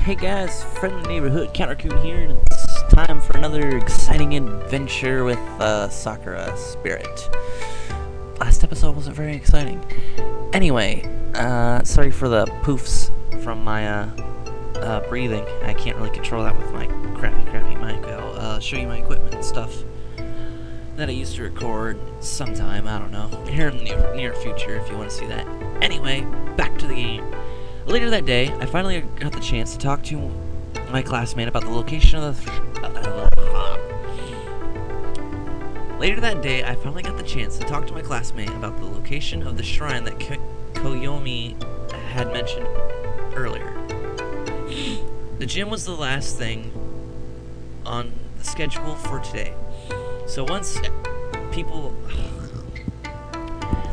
Hey guys, friendly neighborhood CounterKun here, and it's time for another exciting adventure with Sakura Spirit. Last episode wasn't very exciting. Anyway, sorry for the poofs from my breathing. I can't really control that with my crappy mic. I'll show you my equipment and stuff that I used to record sometime, I don't know, here in the near future if you want to see that. Anyway, back to the game. Later that day, I finally got the chance to talk to my classmate about the location of the... Later that day, I finally got the chance to talk to my classmate about the location of the shrine that Koyomi had mentioned earlier. The gym was the last thing on the schedule for today. So once people...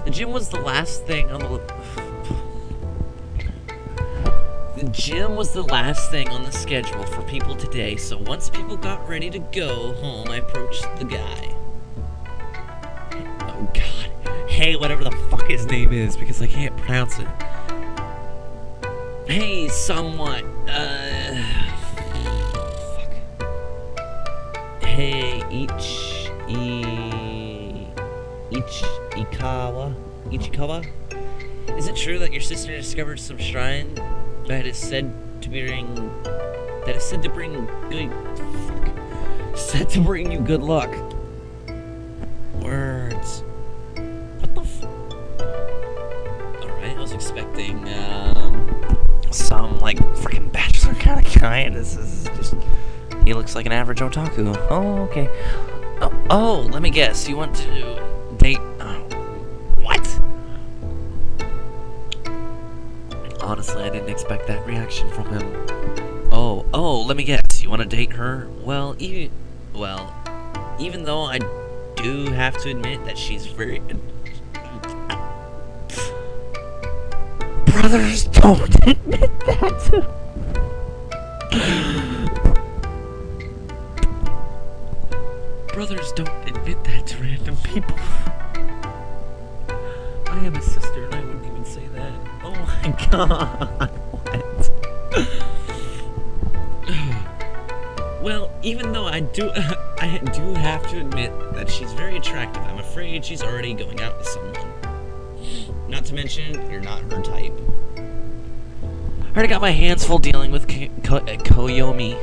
The gym was the last thing on the... The gym was the last thing on the schedule for people today, so once people got ready to go home, I approached the guy. Oh god. Hey, whatever the fuck his name is, because I can't pronounce it. Hey, somewhat, fuck. Hey, Ichikawa? Is it true that your sister discovered some shrine that is said to bring you good luck? Words. What the f... Alright, I was expecting, some, like, freaking bachelor kind of guy, and this is just... He looks like an average otaku. Oh, okay. Oh, let me guess, you want to date... what? Honestly, I didn't expect that reaction from him. Oh, let me guess. You want to date her? Well, even though I do have to admit that she's very... Brothers, don't admit that! Brothers, don't admit that to random people. I have a sister and I wouldn't even say that. Oh my god, what? Well, even though I do have to admit that she's very attractive, I'm afraid she's already going out with someone. Not to mention, you're not her type. I already got my hands full dealing with Koyomi.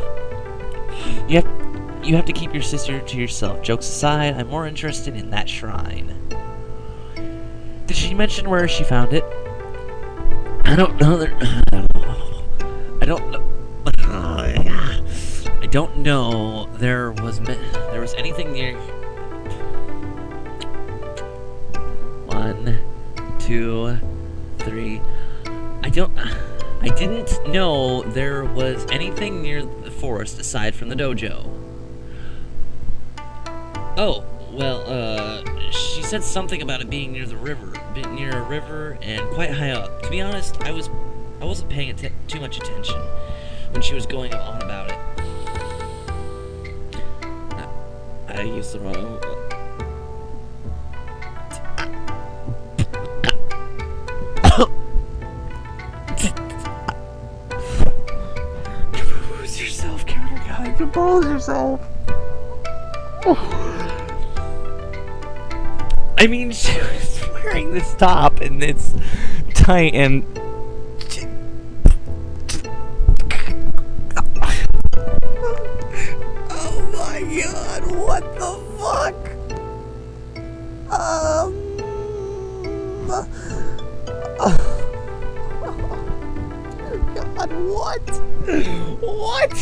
You have to keep your sister to yourself. Jokes aside, I'm more interested in that shrine. Did she mention where she found it? I don't know. I don't know. I don't know. There was anything near. 1, 2, 3. I didn't know there was anything near the forest aside from the dojo. Oh, well, she said something about it being near the river, near a river and quite high up. To be honest, I wasn't paying too much attention when she was going on about it. I used the wrong. Compose yourself, CounterKun. Compose yourself. I mean, she was wearing this top, and it's tight, and... Oh my god, what the fuck? God, what? What?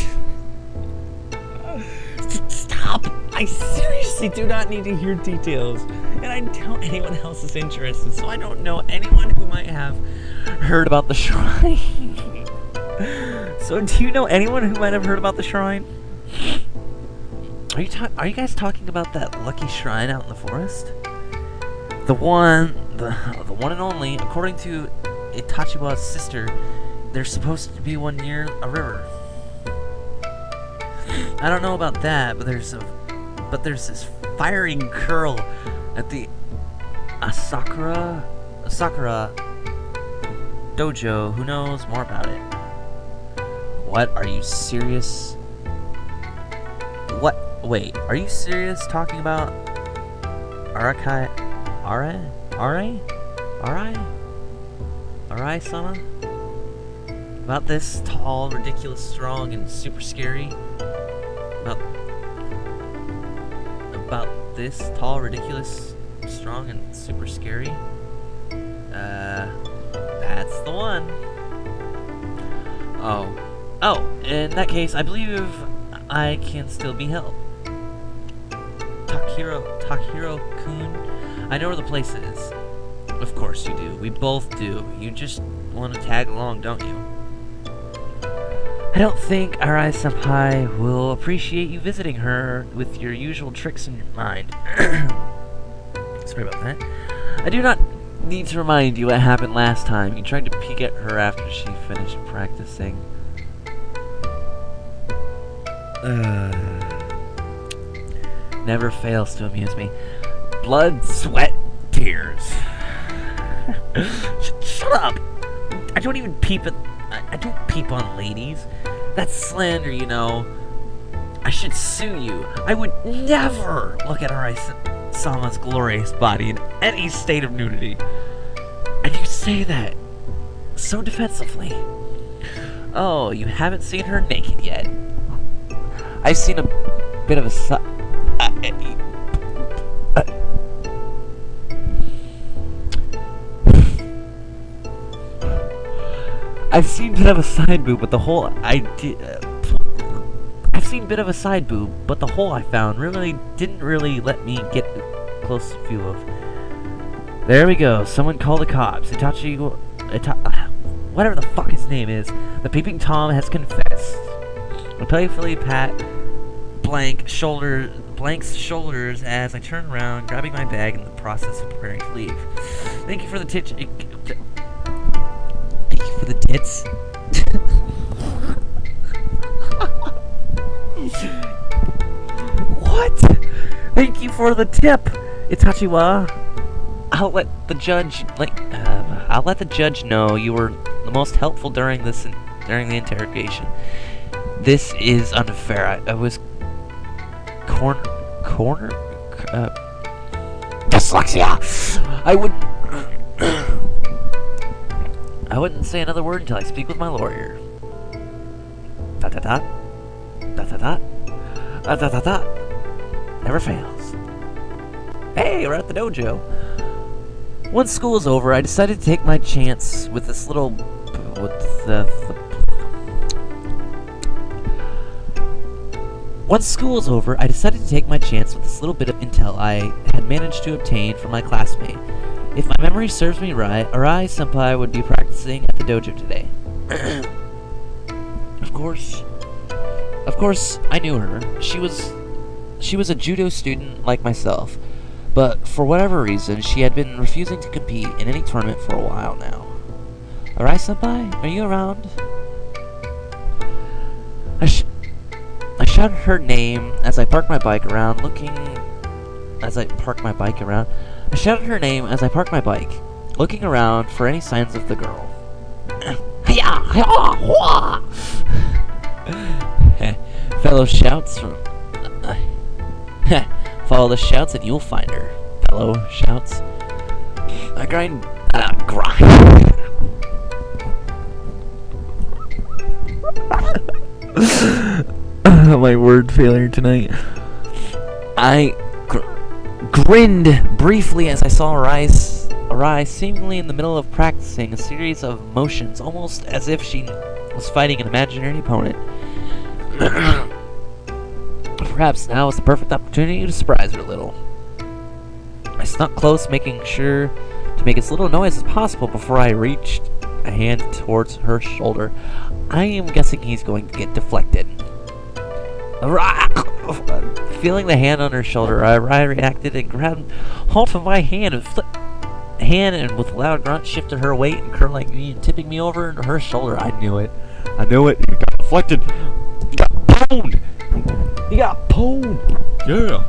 Stop! I seriously do not need to hear details, and I doubt anyone else is interested, so I don't know anyone who might have heard about the shrine. So, do you know anyone who might have heard about the shrine? Are you guys talking about that lucky shrine out in the forest? The one and only. According to Itachiwa's sister, there's supposed to be one near a river. I don't know about that, but there's this fiery girl at the Sakura dojo who knows more about it. What? Are you serious? What? Wait, are you serious talking about Arakai... Arai-sama? About this tall, ridiculous, strong, and super scary? About this tall, ridiculous, strong, and super scary? That's the one. Oh, in that case, I believe I can still be helped. Takahiro-kun, I know where the place is. Of course you do. We both do. You just want to tag along, don't you? I don't think Arai-senpai will appreciate you visiting her with your usual tricks in your mind. Sorry about that. I do not need to remind you what happened last time. You tried to peek at her after she finished practicing. Never fails to amuse me. Blood, sweat, tears. Shut up! I don't even peep at... I don't peep on ladies. That's slander, you know. I should sue you. I would never look at Arai-sama's glorious body in any state of nudity. And you say that so defensively. Oh, you haven't seen her naked yet. I've seen a bit of a I've seen a bit of a side boob, but the whole I've seen a bit of a side boob, but the hole I found didn't really let me get a close view of. There we go. Someone call the cops. Whatever the fuck his name is, the Peeping Tom has confessed. I playfully pat Blank's shoulders as I turn around, grabbing my bag in the process of preparing to leave. Thank you for the tits. What? Thank you for the tip, Itachi-wa. I'll let the judge know you were the most helpful during the interrogation. This is unfair. I was dyslexia. I wouldn't say another word until I speak with my lawyer. Dot dot dot. Dot dot dot. Dot dot dot dot. Never fails. Hey, we're at the dojo. Once school is over, I decided to take my chance with this little... Once school is over, I decided to take my chance with this little bit of intel I had managed to obtain from my classmate. If my memory serves me right, Arai-senpai would be practicing at the dojo today. Of course, I knew her. She was a judo student like myself, but for whatever reason, she had been refusing to compete in any tournament for a while now. Arai-senpai, are you around? I shouted her name as I parked my bike around, looking around for any signs of the girl. Follow the shouts and you'll find her. Fellow shouts. I grind. My word failure tonight. I grinned briefly as I saw Arai seemingly in the middle of practicing a series of motions, almost as if she was fighting an imaginary opponent. Perhaps now was the perfect opportunity to surprise her a little. I snuck close, making sure to make as little noise as possible before I reached a hand towards her shoulder. I am guessing he's going to get deflected. Feeling the hand on her shoulder, Arai reacted and grabbed hold of my hand and with a loud grunt shifted her weight and curling me and tipping me over into her shoulder. I knew it. You got deflected. You got pwned. Yeah.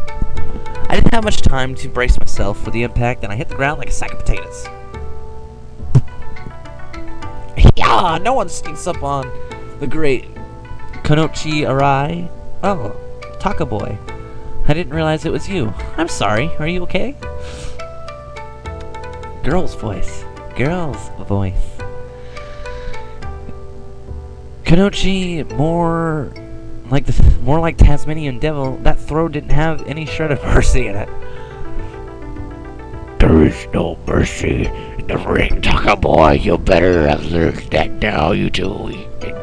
I didn't have much time to brace myself for the impact, and I hit the ground like a sack of potatoes. Yeah, no one sneaks up on the great Konochi Arai? Oh, Taka Boy. I didn't realize it was you. I'm sorry. Are you okay? Girl's voice. Girl's voice. Konochi, more like Tasmanian devil. That throw didn't have any shred of mercy in it. There is no mercy in the ring, Taka Boy. You better have learned that now, you 2 weeks. In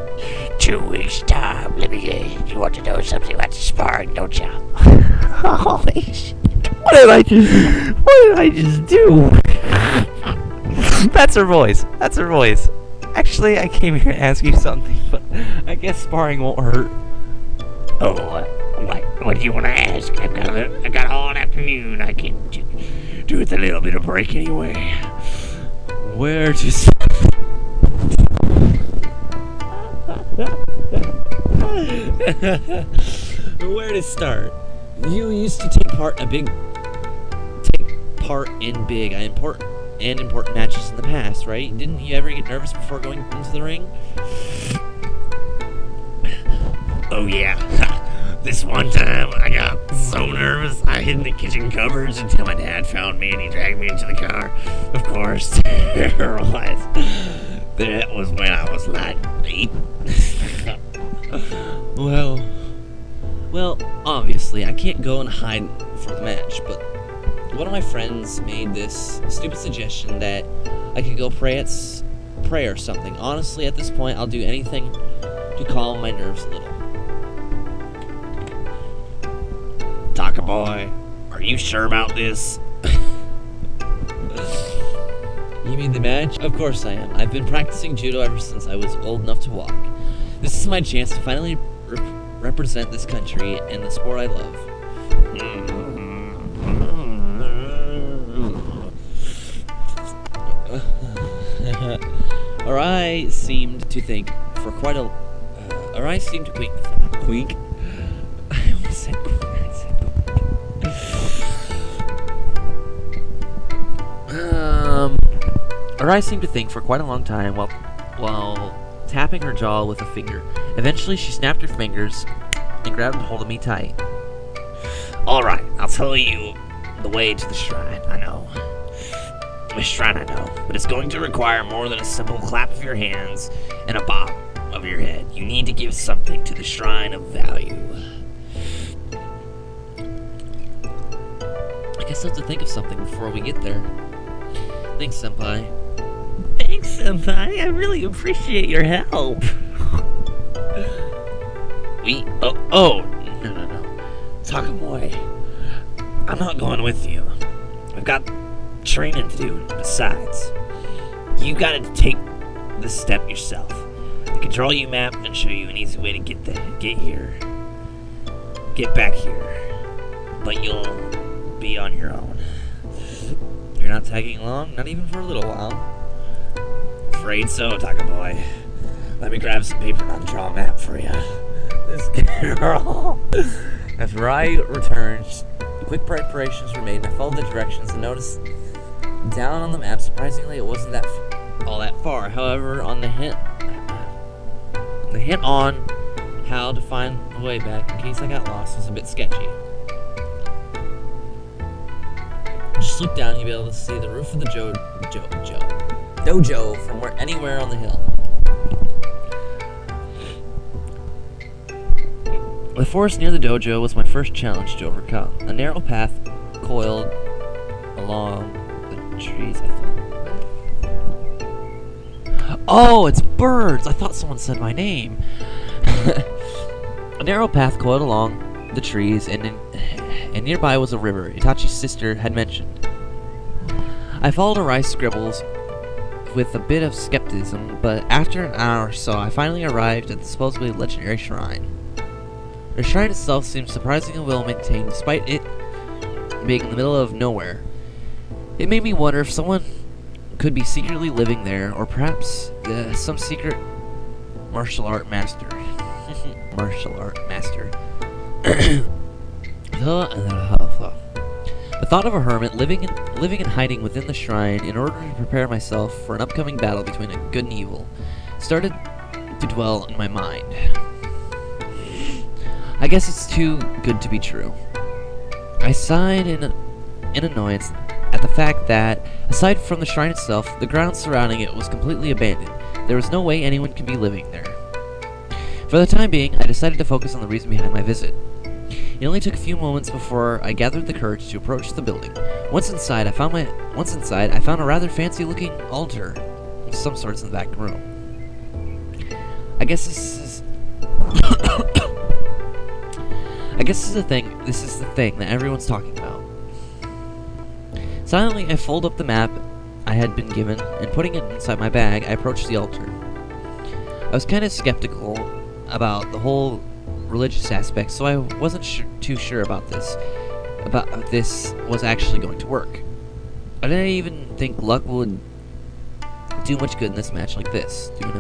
2 weeks' time, let me guess. You want to know something about the sparring, don't you? Holy shit. What did I just do? That's her voice. That's her voice. Actually, I came here to ask you something, but I guess sparring won't hurt. Oh, what do you want to ask? I got all afternoon. I can do with a little bit of break anyway. Where to Where to start? You used to take part in big and important matches in the past, right? Didn't you ever get nervous before going into the ring? Oh yeah. This one time, I got so nervous, I hid in the kitchen cupboards until my dad found me and he dragged me into the car. Of course, there was. That was when I was like 8. Well, obviously, I can't go and hide for the match, but one of my friends made this stupid suggestion that I could go pray or something. Honestly, at this point, I'll do anything to calm my nerves a little. Taka Boy, are you sure about this? You mean the match? Of course I am. I've been practicing judo ever since I was old enough to walk. This is my chance to finally represent this country and the sport I love. Arai seemed to think for quite a... Arai seemed to queek. I almost said queek. Arai seemed to think for quite a long time while tapping her jaw with a finger. Eventually, she snapped her fingers and grabbed hold of me tight. Alright, I'll tell you the way to the shrine, I know. The shrine, I know. But it's going to require more than a simple clap of your hands and a bob of your head. You need to give something to the shrine of value. I guess I'll have to think of something before we get there. Thanks, Senpai. Thanks, Senpai. I really appreciate your help. No. Taka Boy, I'm not going with you. I've got training to do. Besides, you gotta take this step yourself. I can draw you a map and show you an easy way to get here. Get back here. But you'll be on your own. You're not tagging along? Not even for a little while? Afraid so, Taka Boy. Let me grab some paper and I'll draw a map for you. This girl. After I returned, quick preparations were made, and I followed the directions and noticed down on the map, surprisingly, it wasn't all that far. However, on the hint on how to find the way back in case I got lost was a bit sketchy. Just look down, you'll be able to see the roof of the dojo from anywhere on the hill. The forest near the dojo was my first challenge to overcome. A narrow path coiled along the trees, I thought. Oh, it's birds! I thought someone said my name. A narrow path coiled along the trees, and nearby was a river Itachi's sister had mentioned. I followed Arai's scribbles with a bit of skepticism, but after an hour or so, I finally arrived at the supposedly legendary shrine. The shrine itself seemed surprisingly well maintained, despite it being in the middle of nowhere. It made me wonder if someone could be secretly living there, or perhaps some secret martial art master. The thought of a hermit living and hiding within the shrine in order to prepare myself for an upcoming battle between good and evil started to dwell in my mind. I guess it's too good to be true. I sighed in annoyance at the fact that, aside from the shrine itself, the ground surrounding it was completely abandoned. There was no way anyone could be living there. For the time being, I decided to focus on the reason behind my visit. It only took a few moments before I gathered the courage to approach the building. Once inside, I found a rather fancy-looking altar of some sorts in the back room. I guess this is This is the thing that everyone's talking about. Silently, I fold up the map I had been given, and putting it inside my bag, I approached the altar. I was kind of skeptical about the whole religious aspect, so I wasn't too sure about this was actually going to work. I didn't even think luck would do much good in a match like this. In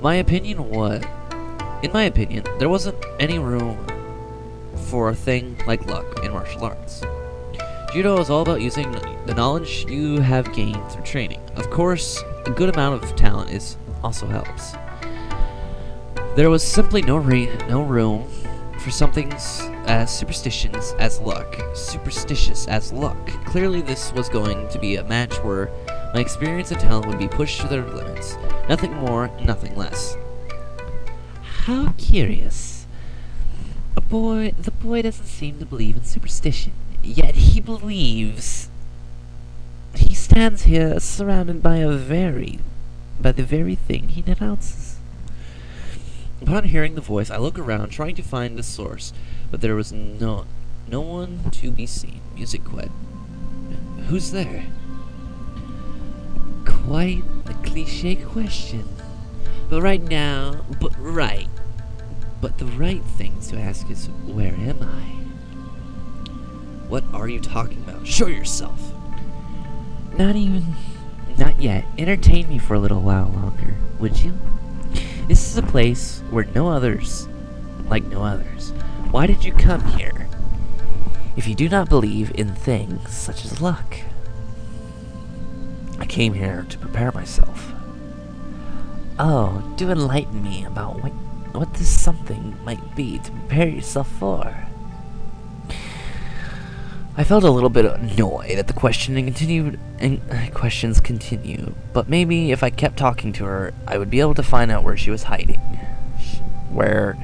my opinion, there wasn't any room for a thing like luck in martial arts. Judo is all about using the knowledge you have gained through training. Of course, a good amount of talent also helps. There was simply no room for something as superstitious as luck. Clearly, this was going to be a match where my experience and talent would be pushed to their limits. Nothing more, nothing less. How curious. The boy doesn't seem to believe in superstition, yet he believes. He stands here surrounded by the very thing he denounces. Upon hearing the voice, I look around, trying to find the source, but there was no one to be seen. Music quit. Who's there? Quite a cliche question. But the right thing to ask is, where am I? What are you talking about? Show yourself. Not yet. Entertain me for a little while longer, would you? This is a place where no others. Why did you come here? If you do not believe in things such as luck. I came here to prepare myself. Oh, do enlighten me about what this something might be to prepare yourself for. I felt a little bit annoyed at the questions continued, but maybe if I kept talking to her, I would be able to find out where she was hiding. What?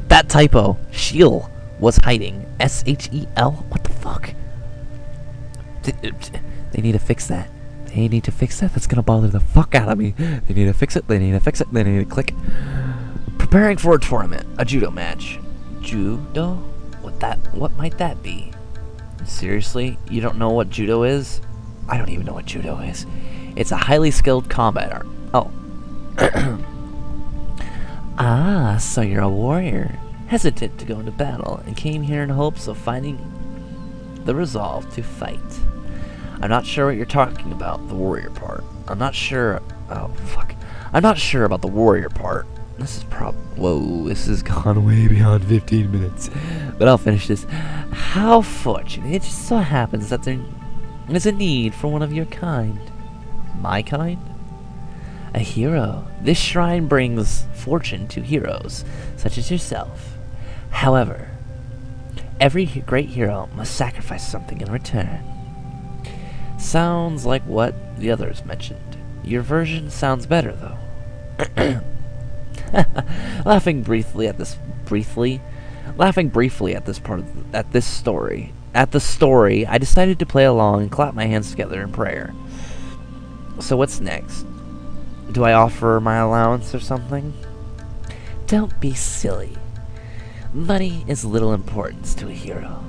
That typo. She'll was hiding. S-H-E-L? What the fuck? They need to fix that. That's gonna bother the fuck out of me. They need to fix it. They need to click. Preparing for a tournament. A judo match. Judo? What might that be? Seriously? You don't know what judo is? I don't even know what judo is. It's a highly skilled combat art. Oh. Ah, so you're a warrior. Hesitant to go into battle, and came here in hopes of finding the resolve to fight. I'm not sure what you're talking about, the warrior part. I'm not sure about the warrior part. This has gone way beyond 15 minutes. But I'll finish this. How fortunate. It just so happens that there is a need for one of your kind. My kind? A hero. This shrine brings fortune to heroes, such as yourself. However, every great hero must sacrifice something in return. Sounds like what the others mentioned. Your version sounds better, though. Laughing briefly at the story, I decided to play along and clap my hands together in prayer. So what's next? Do I offer my allowance or something? Don't be silly. Money is little importance to a hero.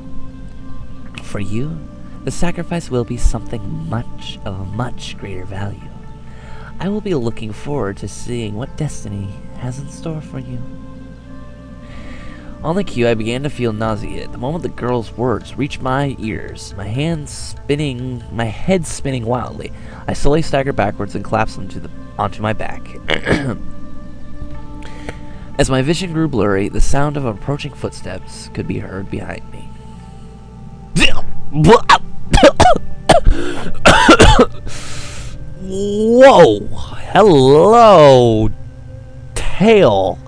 For you, the sacrifice will be something of a much greater value. I will be looking forward to seeing what destiny has in store for you. On the cue, I began to feel nauseated. The moment the girl's words reached my ears, my head spinning wildly, I slowly staggered backwards and collapsed onto my back. As my vision grew blurry, the sound of approaching footsteps could be heard behind me. Whoa! Hello, hail.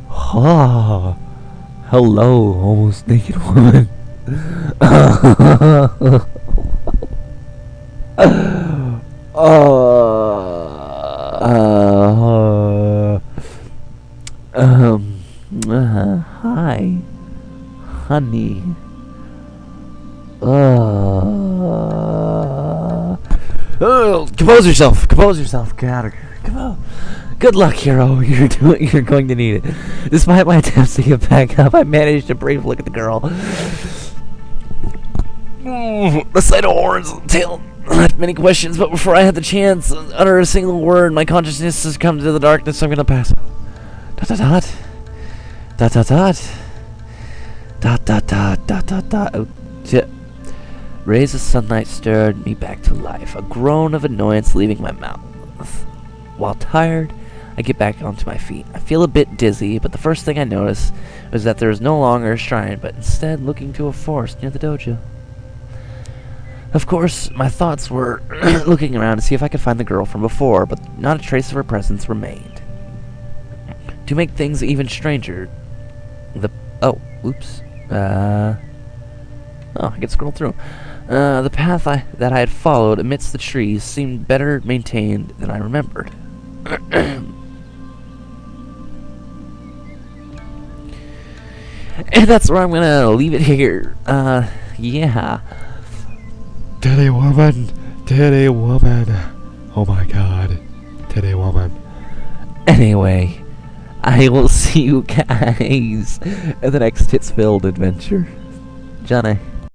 Ah, hello, almost naked woman. Hi, honey. Compose yourself. Compose yourself. God, come on. Good luck, hero. You're going to need it. Despite my attempts to get back up, I managed a brave look at the girl. The sight of horns and tail left many questions, but before I had the chance to utter a single word, my consciousness has come to the darkness. I'm gonna pass out. Dot dot dot. Dot dot dot. Dot dot dot dot dot dot. Oh, shit. Rays of sunlight stirred me back to life, a groan of annoyance leaving my mouth. While tired, I get back onto my feet. I feel a bit dizzy, but the first thing I notice was that there is no longer a shrine, but instead looking to a forest near the dojo. Of course, my thoughts were looking around to see if I could find the girl from before, but not a trace of her presence remained. To make things even stranger, oh, I can scroll through. The path that I had followed amidst the trees seemed better maintained than I remembered. And that's where I'm gonna leave it here. Yeah. Titty woman. Titty woman. Oh my god. Titty woman. Anyway, I will see you guys in the next Tits-Filled adventure. Johnny.